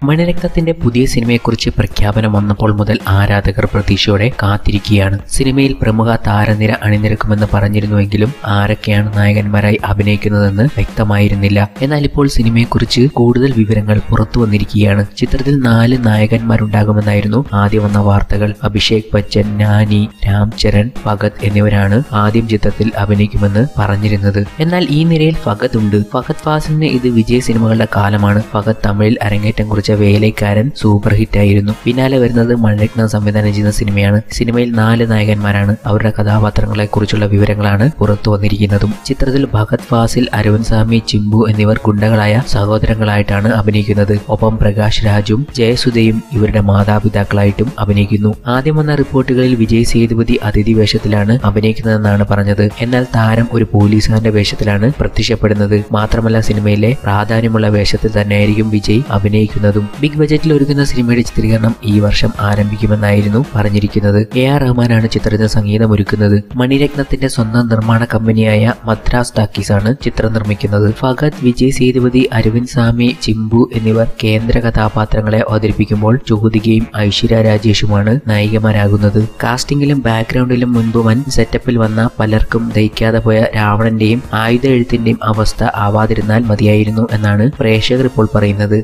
മണിരത്നത്തിന്റെ പുതിയ സിനിമയെക്കുറിച്ച് പ്രഖ്യാപനം വന്നപ്പോൾ മുതൽ ആരാധകർ പ്രതീക്ഷയോടെ കാത്തിരിക്കുകയാണ്. സിനിമയിൽ പ്രമുഖ താരനിര അണിനിരക്കുമെന്ന് പറഞ്ഞിരുന്നുവെങ്കിലും ആരൊക്കെയാണ് നായകന്മാരായി അഭിനയിക്കുന്നതെന്ന് വ്യക്തമായിരുന്നില്ല. എന്നാൽ ഇപ്പോൾ സിനിമയെക്കുറിച്ച് കൂടുതൽ വിവരങ്ങൾ പുറത്തു വന്നിരിക്കുകയാണ്. ചിത്രത്തിൽ 4 നായകന്മാരുണ്ടാകുമെന്നായിരുന്നു ആദ്യം വന്ന വാർത്തകൾ. അഭിഷേക് ബച്ചൻ, നാനി, രാം ചരൺ, ഫഹദ് എന്നിവരാണ് ആദ്യം ചിത്രത്തിൽ അഭിനയിക്കുമെന്ന് പറഞ്ഞിരുന്നത്. എന്നാൽ ഈ നിരയിൽ ഫഹദ് ഉണ്ട്. ഫഹദ് ഫാസിലിന് ഇത് വിജയ സിനിമകളുടെ കാലമാണ്. ഫഹദ് തമിഴിൽ അരങ്ങേറ്റം കുറിച്ച വേലൈക്കാരൻ സൂപ്പർ ഹിറ്റ് ആയിരുന്നു. പിന്നാലെ വരുന്നത് മണിരത്നം സംവിധാനം ചെയ്യുന്ന സിനിമയാണ്. സിനിമയിൽ 4 നായകന്മാരാണ്. അവരുടെ കഥാപാത്രങ്ങളെ കുറിച്ചുള്ള വിവരങ്ങളാണ് പുറത്തു വന്നിരിക്കുന്നതും. ചിത്രത്തിൽ ഫഹദ് ഫാസിൽ, അരവിന്ദ് സ്വാമി, ചിമ്പു എന്നിവർ ഗുണ്ടകളായ സഹോദരങ്ങളായിട്ടാണ് അഭിനയിക്കുന്നത്. ഒപ്പം പ്രകാശ് രാജും ജയസുധയും ഇവരുടെ മാതാപിതാക്കളായിട്ടും അഭിനയിക്കുന്നു. ആദ്യം വന്ന റിപ്പോർട്ടുകളിൽ വിജയ് സേതുപതി അതിഥി വേഷത്തിലാണ് അഭിനയിക്കുന്നതെന്നാണ് പറഞ്ഞത്. എന്നാൽ താരം ഒരു പോലീസുകാരന്റെ വേഷത്തിലാണ് പ്രത്യക്ഷപ്പെടുന്നത്. മാത്രമല്ല സിനിമയിലെ പ്രാധാന്യമുള്ള വേഷത്തിൽ തന്നെയായിരിക്കും വിജയ് അഭിനയിക്കുന്നതും. ബിഗ് ബജറ്റിൽ ഒരുക്കുന്ന സിനിമയുടെ ചിത്രീകരണം ഈ വർഷം ആരംഭിക്കുമെന്നായിരുന്നു പറഞ്ഞിരിക്കുന്നത്. AR റഹ്മാനാണ് ചിത്രത്തിന് സംഗീതം ഒരുക്കുന്നത്. മണിരത്നത്തിന്റെ സ്വന്തം നിർമ്മാണ കമ്പനിയായ മദ്രാസ് ടാക്കീസ് ആണ് ചിത്രം നിർമ്മിക്കുന്നത്. ഫഹദ്, വിജയ് സേതുപതി, അരവിന്ദ് സ്വാമി, ചിമ്പു എന്നിവർ കേന്ദ്ര കഥാപാത്രങ്ങളെ അവതരിപ്പിക്കുമ്പോൾ ജ്യോതികയും ഐശ്വര്യ രാജേഷുമാണ് നായികമാരാകുന്നത്. കാസ്റ്റിംഗിലും ബാക്ക്ഗ്രൗണ്ടിലും മുൻപ് വൻ സെറ്റപ്പിൽ വന്ന പലർക്കും ദഹിക്കാതെ പോയ രാവണന്റെയും ആയുധ എഴുത്തിന്റെയും അവസ്ഥ ആവാതിരുന്നാൽ മതിയായിരുന്നു എന്നാണ് പ്രേക്ഷകർ ഇപ്പോൾ പറയുന്നത്.